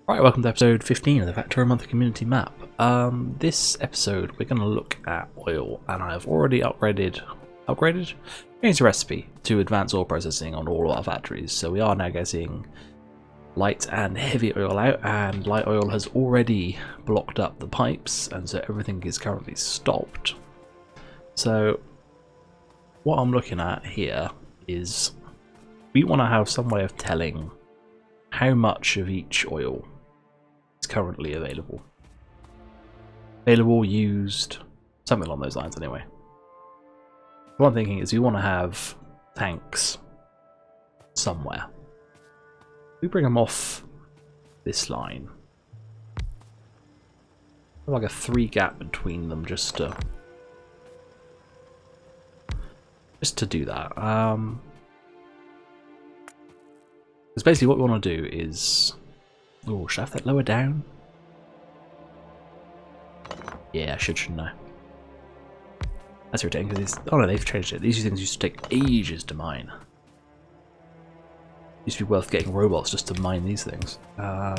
Right, welcome to episode 15 of the Factorio Monthly Community Map. This episode we're going to look at oil, and I have already upgraded, changed the recipe to advanced oil processing on all of our factories. So we are now getting light and heavy oil out, and light oil has already blocked up the pipes, and so everything is currently stopped. So what I'm looking at here is we want to have some way of telling how much of each oil is currently available. Used, something along those lines anyway. What I'm thinking is we want to have tanks somewhere. We bring them off this line. Like a 3 gap between them just to do that. Because basically what we want to do is... Oh, should I have that lower down? Yeah, I shouldn't I? That's irritating because oh no, they've changed it. These things used to take ages to mine. Used to be worth getting robots just to mine these things. No,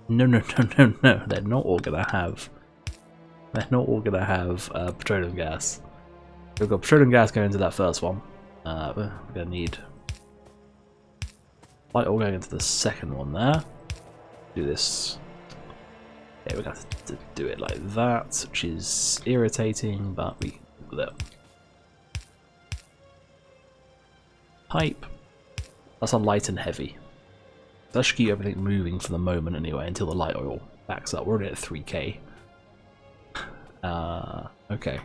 they're not all gonna have. They're not all gonna have petroleum gas. We've got petroleum gas going into that first one. We're gonna need light oil going into the second one there. Do this. Yeah, we're gonna have to do it like that, which is irritating, but we can do with it. Pipe. That's on light and heavy. That should keep everything moving for the moment anyway, until the light oil backs up. We're already at 3k. Okay.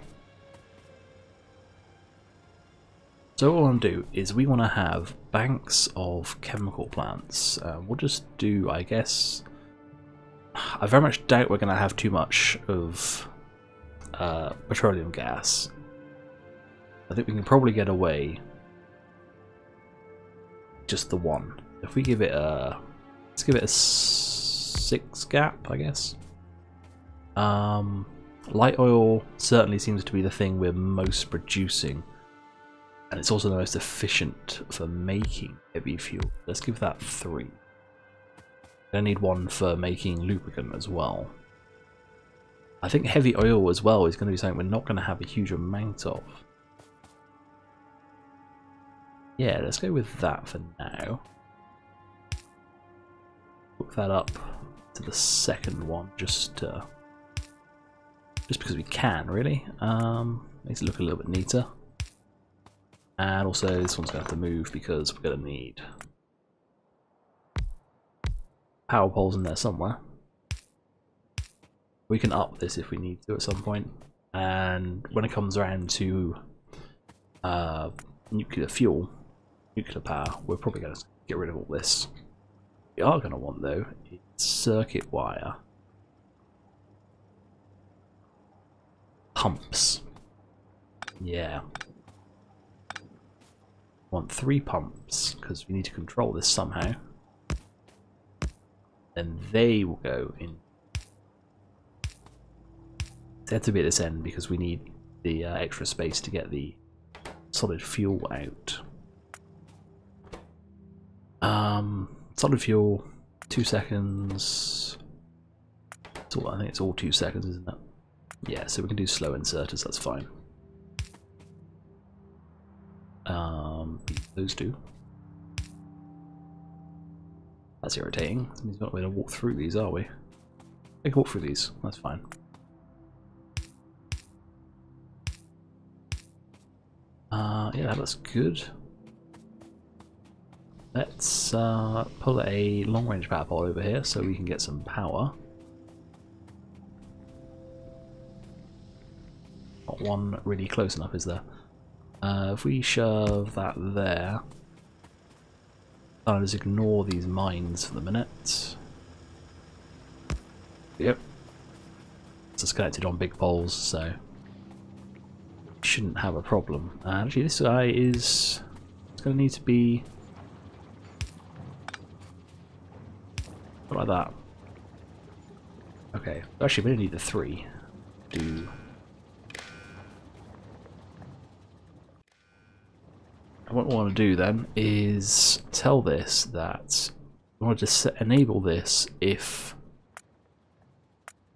So what we want to do is we want to have banks of chemical plants. We'll just do, I guess... I very much doubt we're going to have too much of petroleum gas. I think we can probably get away just the one. If we give it a... Let's give it a 6 gap, I guess. Light oil certainly seems to be the thing we're most producing. And it's also the most efficient for making heavy fuel. Let's give that 3. I need 1 for making lubricant as well. I think heavy oil as well is going to be something we're not going to have a huge amount of. Yeah, let's go with that for now. Hook that up to the second one just because we can, really. Makes it look a little bit neater. And also this one's going to have to move because we're going to need power poles in there somewhere. We can up this if we need to at some point. And when it comes around to nuclear fuel, nuclear power, we're probably going to get rid of all this. What we are going to want though is circuit wire pumps. Yeah. Want 3 pumps because we need to control this somehow. And they will go in. They have to be at this end because we need the extra space to get the solid fuel out. Solid fuel, 2 seconds. So I think it's all 2 seconds, isn't it? Yeah, so we can do slow inserters. That's fine. Those two. That's irritating. That means we're not going to walk through these, are we? We can walk through these. That's fine. Yeah, that looks good. Let's pull a long-range power pole over here so we can get some power. Not one really close enough, is there? If we shove that there, I'll just ignore these mines for the minute. Yep. It's just connected on big poles, so shouldn't have a problem. Actually, this guy is going to need to be like that. Okay, actually, we don't need the 3. What I want to do then is tell this that I want to enable this if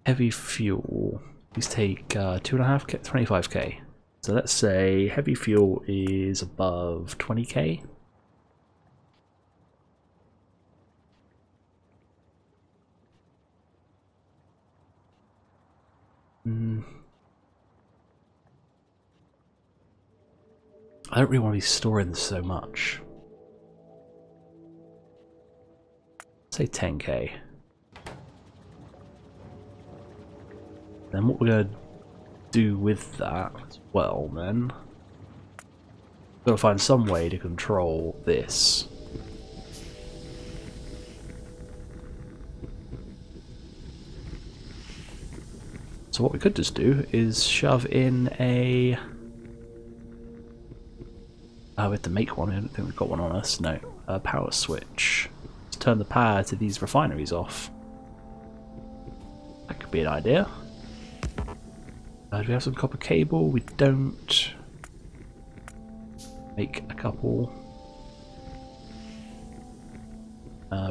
heavy fuel, please take 2.5k, 25k. So let's say heavy fuel is above 20k. I don't really want to be storing so much. Say 10k. Then what we're going to do with that as well, then, we've got to find some way to control this. So what we could just do is shove in a... we have to make one. I don't think we've got one on us. No. A power switch. Let's turn the power to these refineries off. That could be an idea. Do we have some copper cable? We don't. Make a couple.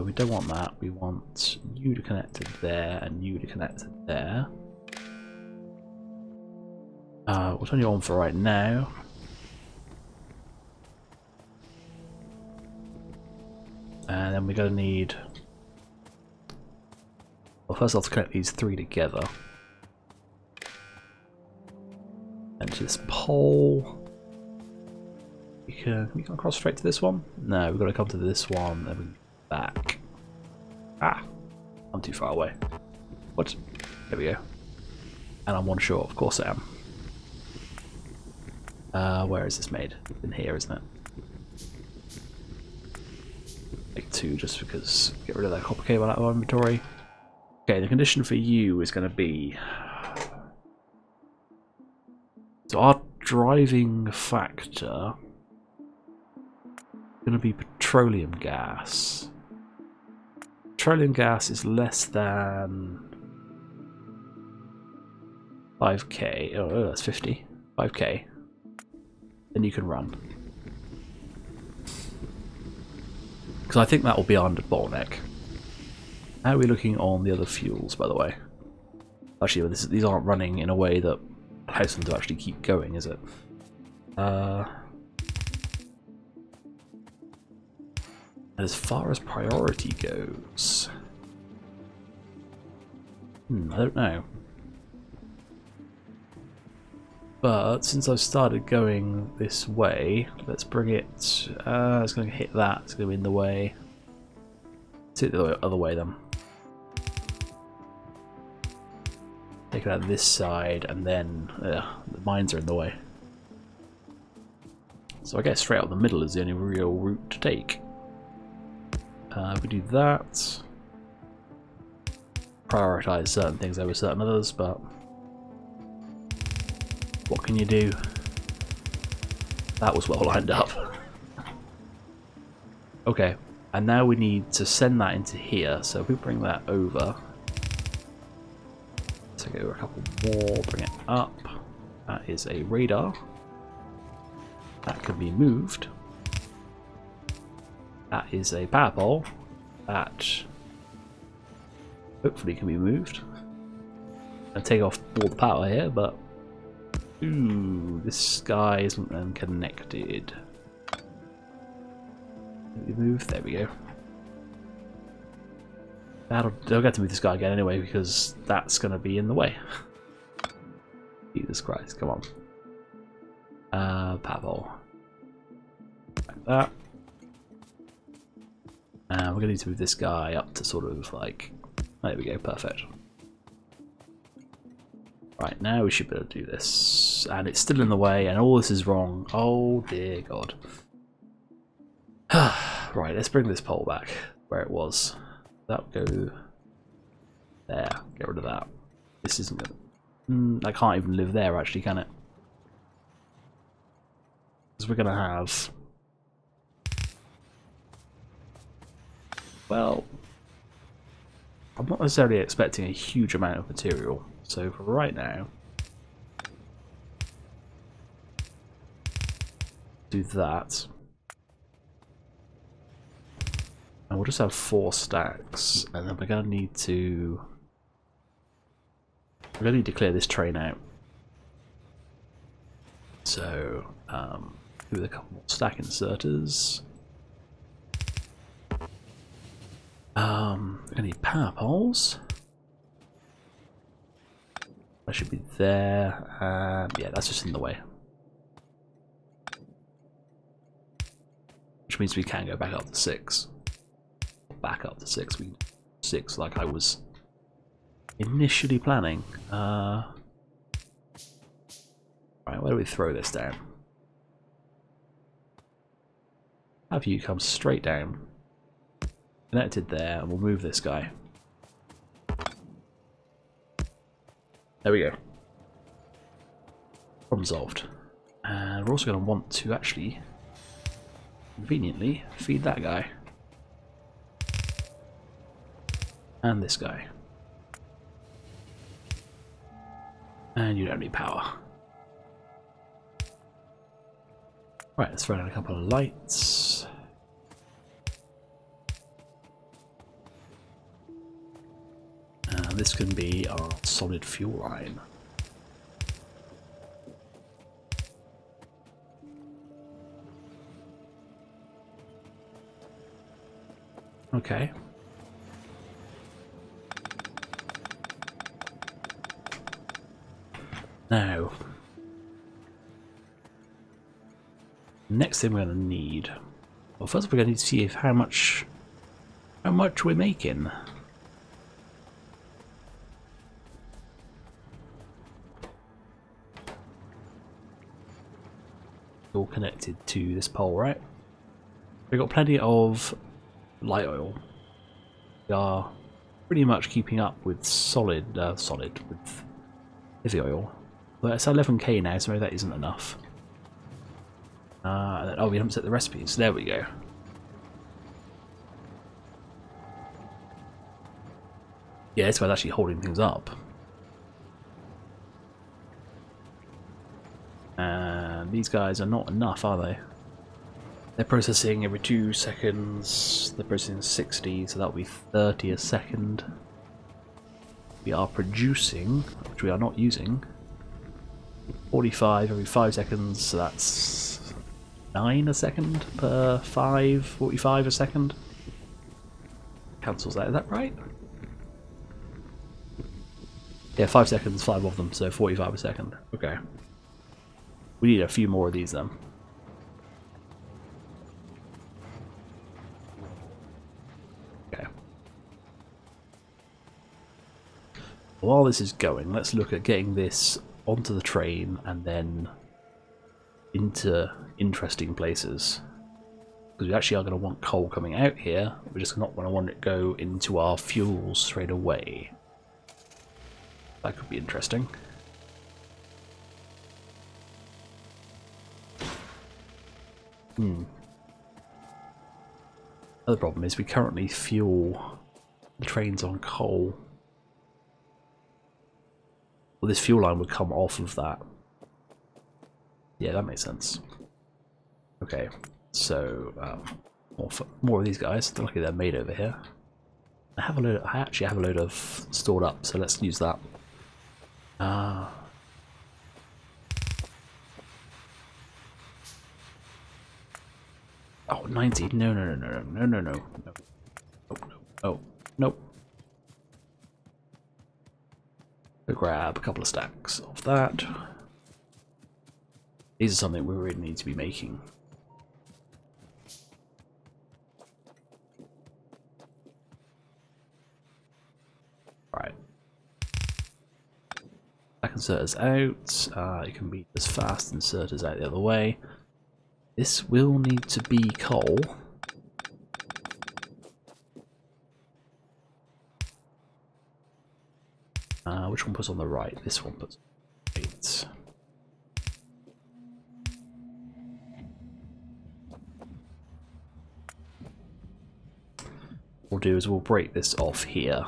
We don't want that. We want you to connect to there and you to connect to there. We'll turn you on for right now. And then we're going to need... Well, first I'll have to connect these three together. And to this pole. We can come across straight to this one? No, we've got to come to this one, then we can back. Ah! I'm too far away. What? There we go. And I'm one short, of course I am. Where is this made? In here, isn't it? Make two just because get rid of that copper cable out of our inventory. Okay, the condition for you is going to be... So our driving factor is going to be petroleum gas. Petroleum gas is less than 5k. Oh, that's 50. 5k. Then you can run. Because I think that will be our bottleneck. How are we looking on the other fuels, by the way? Actually, these aren't running in a way that allows them to actually keep going, is it? As far as priority goes... I don't know. But since I've started going this way, let's bring it... it's going to hit that, it's going to be in the way. Let's hit the other way then. Take it out this side, and then the mines are in the way. So I guess straight out the middle is the only real route to take. We do that. Prioritize certain things over certain others, but what can you do? That was well lined up. Okay, and now we need to send that into here, so if we bring that over, take over a couple more, bring it up. That is a radar. That can be moved. That is a power pole. That hopefully can be moved. And take off all the power here, but ooh, this guy isn't then connected. Can we move? There we go. They'll get to move this guy again anyway because that's going to be in the way. Jesus Christ, come on. Power pole. Like that. And we're going to need to move this guy up to sort of like... There we go, perfect. Right, now we should be able to do this. And it's still in the way, and all this is wrong. Oh dear God. Right, let's bring this pole back where it was. That'll go there. Get rid of that. This isn't going to... I can't even live there actually, can it? Because we're going to have... Well, I'm not necessarily expecting a huge amount of material, so for right now, do that, and we'll just have 4 stacks, and then we're going to need to clear this train out. So do a couple more stack inserters. We're going to need power poles. That should be there. Yeah, that's just in the way. Which means we can go back up to 6. Back up to 6. 6 like I was initially planning. Right, where do we throw this down? Have you come straight down, connected there, and we'll move this guy. There we go. Problem solved. And we're also going to want to actually conveniently feed that guy. And this guy. And you don't need power. Right, let's throw in a couple of lights. And this can be our solid fuel line. Okay. Now, next thing we're going to need. Well, first we're going to need to see if how much we're making. All connected to this pole, right? We've got plenty of light oil. We are pretty much keeping up with solid with heavy oil. But it's 11k now, so maybe that isn't enough. Oh, we haven't set the recipes. There we go. Yeah, this guy's actually holding things up. And these guys are not enough, are they? They're processing every 2 seconds. They're processing 60, so that'll be 30 a second. We are producing, which we are not using, 45 every 5 seconds, so that's 9 a second per 5, 45 a second. Cancels that, is that right? Yeah, 5 seconds, 5 of them, so 45 a second. Okay. We need a few more of these then. Okay. While this is going, let's look at getting this onto the train and then into interesting places. Because we actually are going to want coal coming out here. We're just not going to want it to go into our fuel straight away. That could be interesting. Other problem is we currently fuel the trains on coal. Well, this fuel line would come off of that. Yeah, that makes sense. Okay, so more of these guys. They're lucky they're made over here. I actually have a load of stored up, so let's use that. Oh, 90. No. Nope. Go grab a couple of stacks of that. These are something we really need to be making. Right. Back inserters out. You can beat this fast inserters out the other way. This will need to be coal. Which one puts on the right? This one puts on the right. What we'll do is we'll break this off here.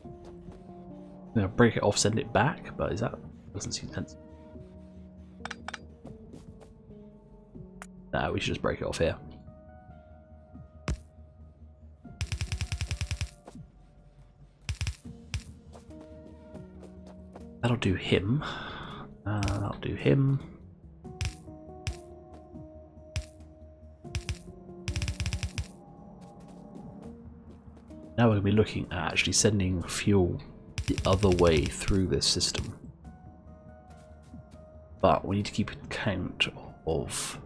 I'm going to break it off, send it back, but doesn't seem sense. No, we should just break it off here. That'll do him. That'll do him. Now we're going to be looking at actually sending fuel the other way through this system. But we need to keep count of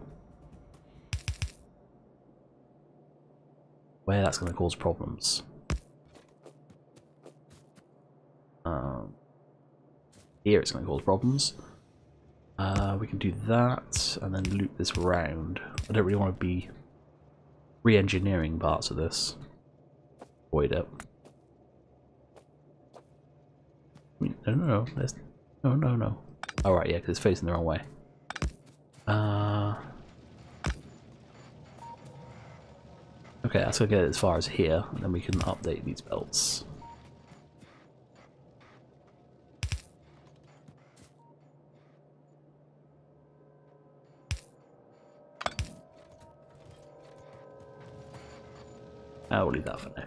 where that's going to cause problems. Here it's going to cause problems. We can do that and then loop this round. I don't really want to be re-engineering parts of this. Avoid it. No. There's no. All right, yeah, because it's facing the wrong way. Okay, that's gonna get it as far as here, and then we can update these belts. We'll leave that for now.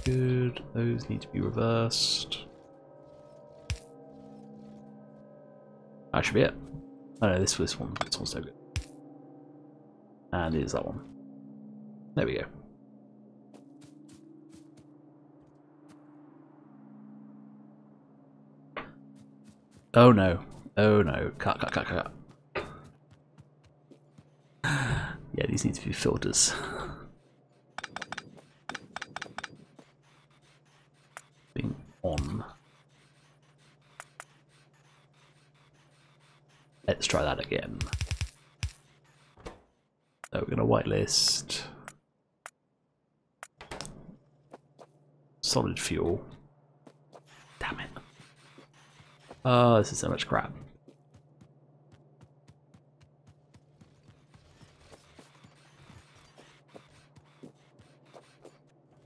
Good, those need to be reversed. That should be it. Oh no, this one's no good. And here's that one. There we go. Oh no. Oh no. Cut. Yeah, these need to be filters. Being on. Let's try that again. So we're going to whitelist solid fuel. Damn it. Oh, this is so much crap.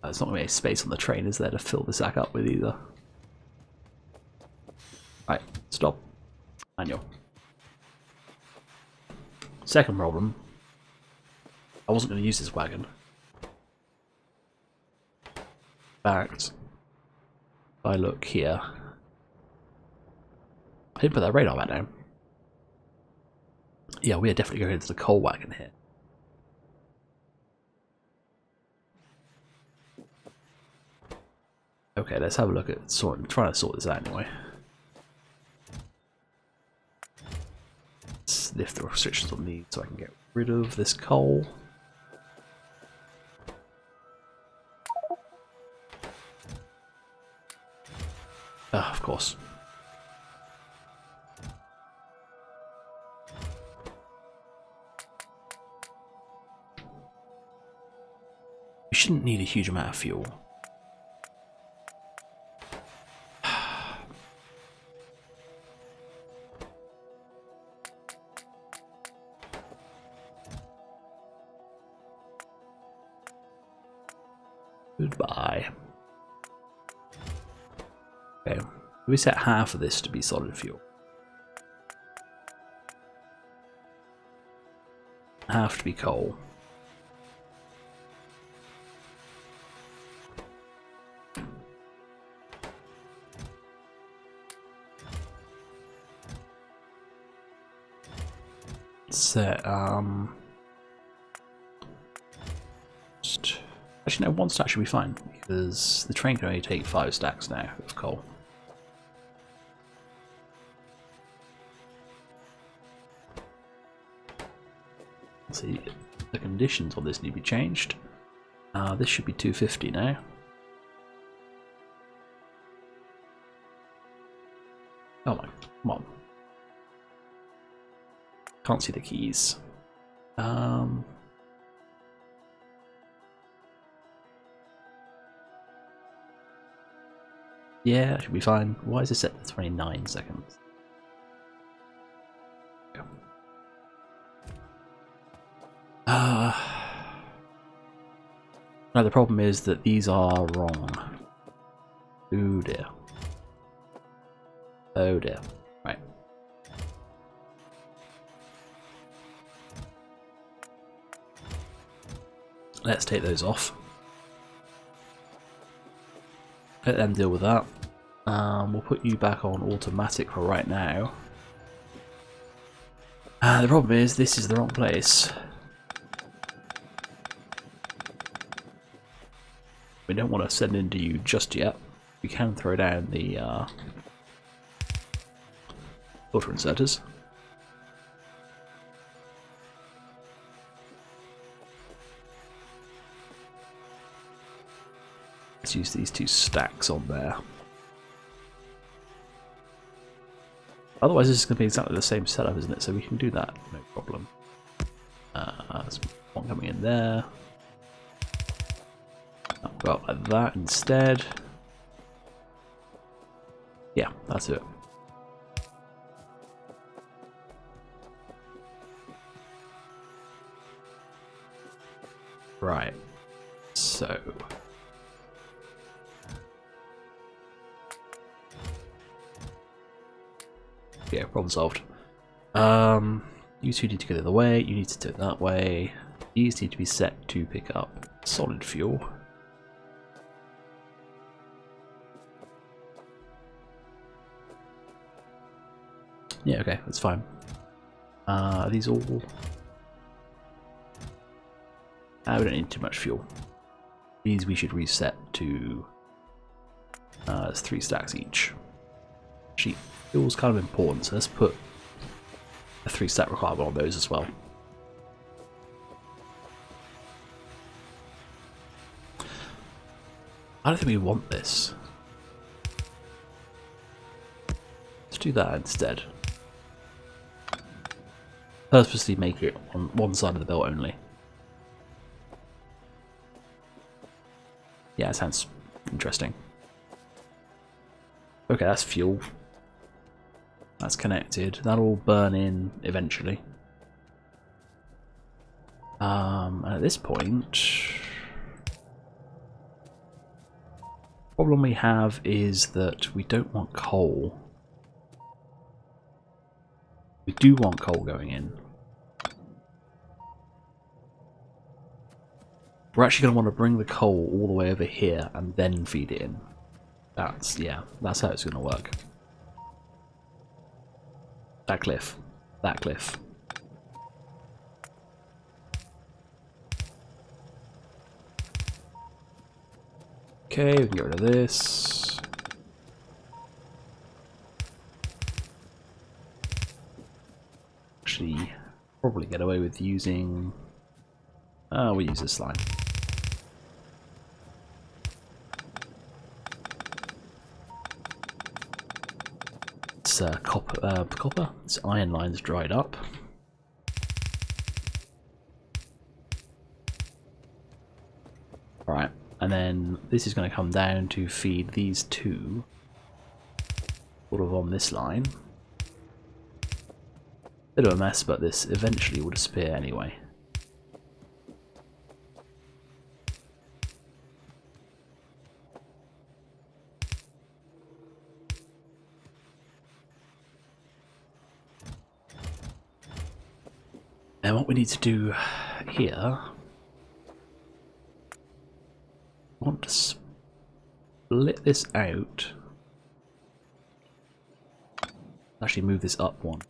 There's not going to be any space on the train, is there, to fill this back up with either. Right, stop. Manual. Second problem, I wasn't going to use this wagon. In fact, if I look here, I didn't put that radar back down. Yeah, we are definitely going into the coal wagon here. Okay, let's have a look at trying to sort this out anyway. Let's lift the restrictions on these so I can get rid of this coal. Of course. We shouldn't need a huge amount of fuel. Goodbye. Okay, we set half of this to be solid fuel. Half to be coal. Set actually no, one stack should be fine because the train can only take 5 stacks now of coal. Let's see, the conditions on this need to be changed. This should be 250 now. Oh my, come on. Can't see the keys. Yeah, that should be fine. Why is this set to 29 seconds? Now the problem is that these are wrong. Oh dear. Oh dear. Right. Let's take those off. Let them deal with that. We'll put you back on automatic for right now. The problem is, this is the wrong place. We don't want to send into you just yet. We can throw down the filter inserters. Let's use these two stacks on there. Otherwise this is going to be exactly the same setup, isn't it? So we can do that, no problem. There's one coming in there. I'll go up like that instead. Yeah, that's it. Right, so yeah, problem solved. You two need to go the other way, you need to do it that way. These need to be set to pick up solid fuel. Yeah, okay, that's fine. Are these all... we don't need too much fuel. These we should reset to... it's 3 stacks each. Actually, fuel's kind of important, so let's put a 3 stack requirement on those as well. I don't think we want this. Let's do that instead. Purposely make it on one side of the belt only. Yeah, it sounds interesting. Okay, that's fuel. That's connected. That'll burn in eventually. At this point, problem we have is that we don't want coal. We do want coal going in. We're actually going to want to bring the coal all the way over here and then feed it in. That's, yeah, that's how it's going to work. That cliff. That cliff. Okay, we can get rid of this. Actually, probably get away with using... we'll use this line. It's copper. This iron line's dried up. Right, and then this is going to come down to feed these two, sort of on this line. Bit of a mess, but this eventually will disappear anyway. Now what we need to do here, I want to split this out, actually move this up one.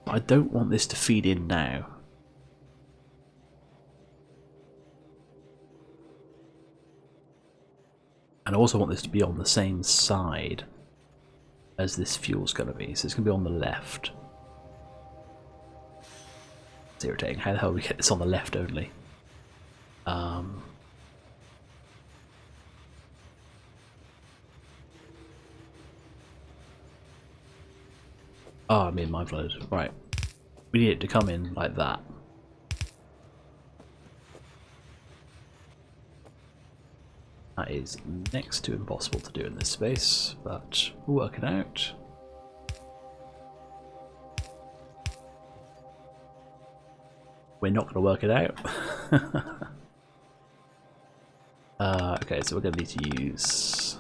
I don't want this to feed in now. And I also want this to be on the same side as this fuel's going to be. So it's going to be on the left. It's irritating. How the hell do we get this on the left only? Oh, I'm being mindflooded. Right. We need it to come in like that. That is next to impossible to do in this space, but we'll work it out. we're not going to work it out. Okay, so we're going to need to use...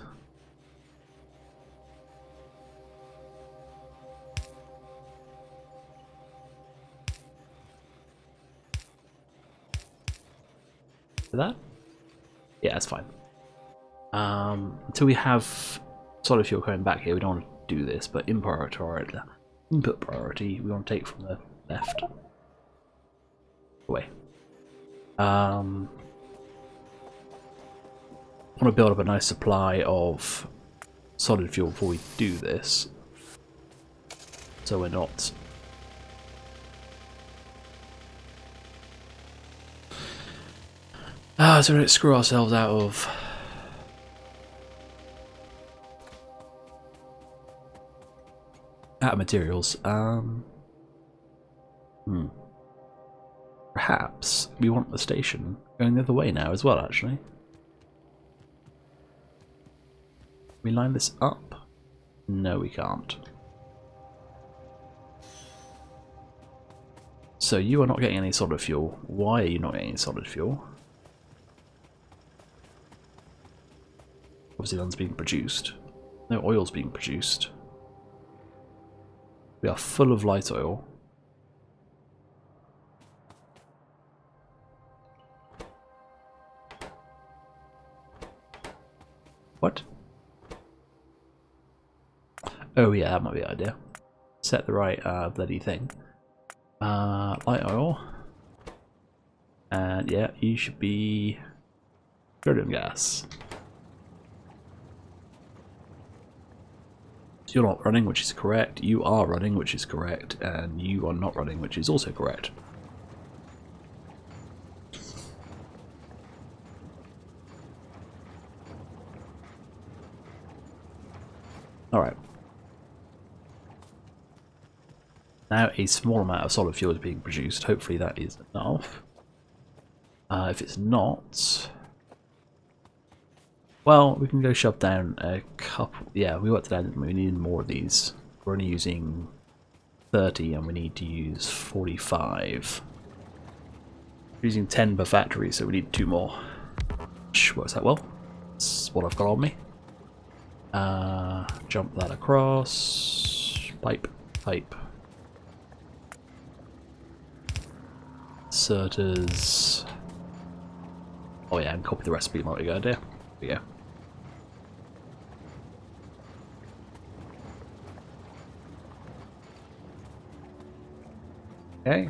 that? Yeah, that's fine. Until we have solid fuel coming back here, we don't want to do this, but input priority we want to take from the left. Away. I want to build up a nice supply of solid fuel before we do this, so we're not so we don't screw ourselves out of materials. Perhaps we want the station going the other way now as well, actually. We line this up? No, we can't. So you are not getting any solid fuel. Why are you not getting any solid fuel? Obviously none's being produced. No oil's being produced. We are full of light oil. What? Oh yeah, that might be the idea. Set the right bloody thing. Light oil. And yeah, you should be petroleum gas. You're not running, which is correct. You are running, which is correct. And you are not running, which is also correct. Alright. Now a small amount of solid fuel is being produced. Hopefully that is enough. If it's not... well, we can go shove down a couple... yeah, we worked it out, didn't we? We need more of these. We're only using 30 and we need to use 45. We're using 10 per factory, so we need 2 more. Which works out well. That's what I've got on me. Jump that across. Pipe, pipe. Inserters. Oh yeah, and copy the recipe might be a good idea. There we go. Okay.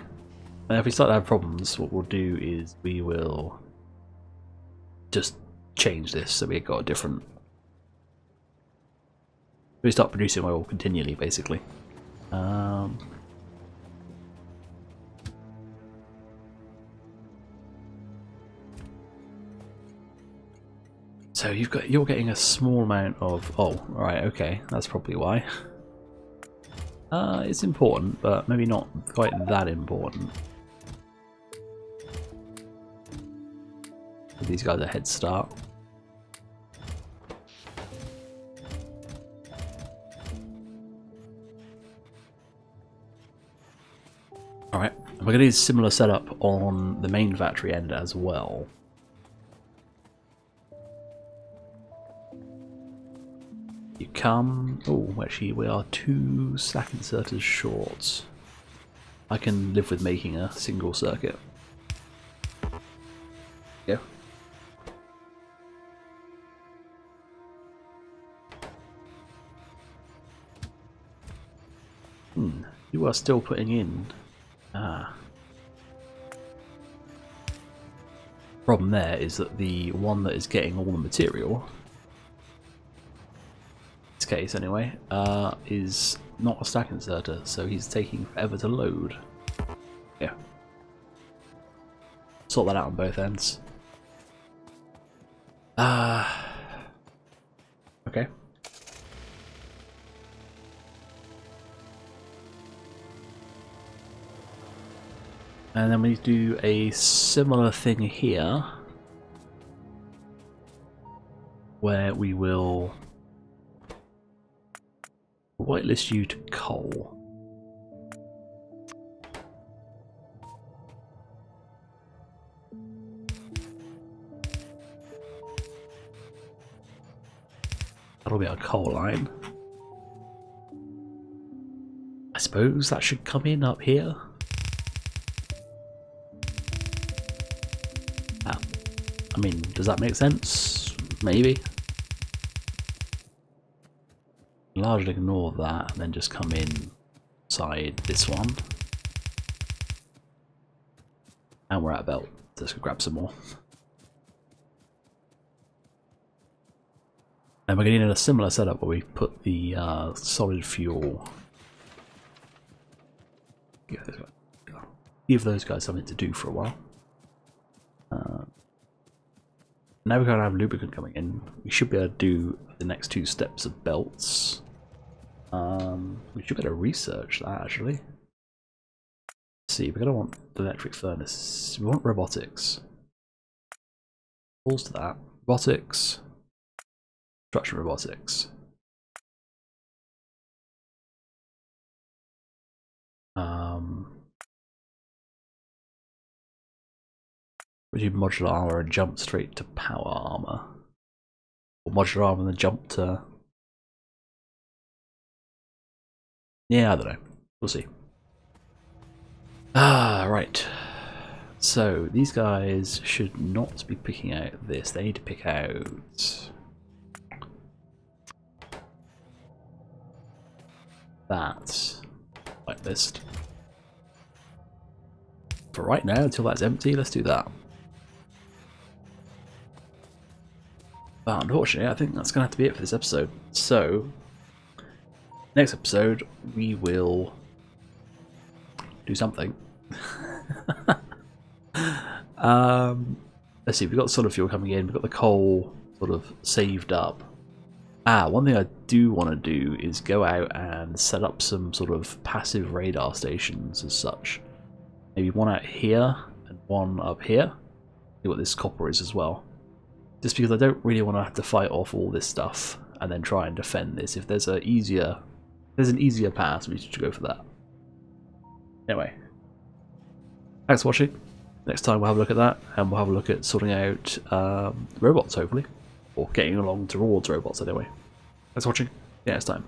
And if we start to have problems, what we'll do is we will just change this so we've got a different... we start producing oil continually, basically. So you're getting a small amount of... oh, right, okay, that's probably why. It's important, but maybe not quite that important. Give these guys a head start. Alright, we're going to do a similar setup on the main factory end as well. You come... oh, actually we are 2 slack inserters short. I can live with making a single circuit. Yeah. You are still putting in... problem there is that the one that is getting all the material, in this case anyway, is not a stack inserter, so he's taking forever to load. Yeah. Sort that out on both ends. Okay. And then we do a similar thing here, where we will whitelist you to coal. that'll be our coal line. I suppose that should come in up here. I mean, does that make sense? Maybe. Largely ignore that and then just come inside this one. And we're out of belt. Let's go grab some more. And we're going to need a similar setup where we put the solid fuel. Give those guys something to do for a while. Now we're going to have lubricant coming in. We should be able to do the next 2 steps of belts. We should be able to research that actually. Let's see, we're going to want the electric furnace. We want robotics. Pulls to that. Robotics. Construction robotics. We do modular armor and jump straight to power armor. Or modular armor and then jump to... Yeah, I don't know. We'll see. Right. So, these guys should not be picking out this. They need to pick out... that. Whitelist. For right now, until that's empty, let's do that. But unfortunately, I think that's going to have to be it for this episode. So, next episode, we will do something. Let's see, we've got solid fuel coming in, we've got the coal sort of saved up. One thing I do want to do is go out and set up some sort of passive radar stations as such. Maybe one out here and one up here. See what this copper is as well. Just because I don't really want to have to fight off all this stuff and then try and defend this. If there's an easier path, we should go for that. Anyway, thanks for watching. Next time we'll have a look at that, and we'll have a look at sorting out robots, hopefully, or getting along towards robots anyway. Thanks for watching. See you next time.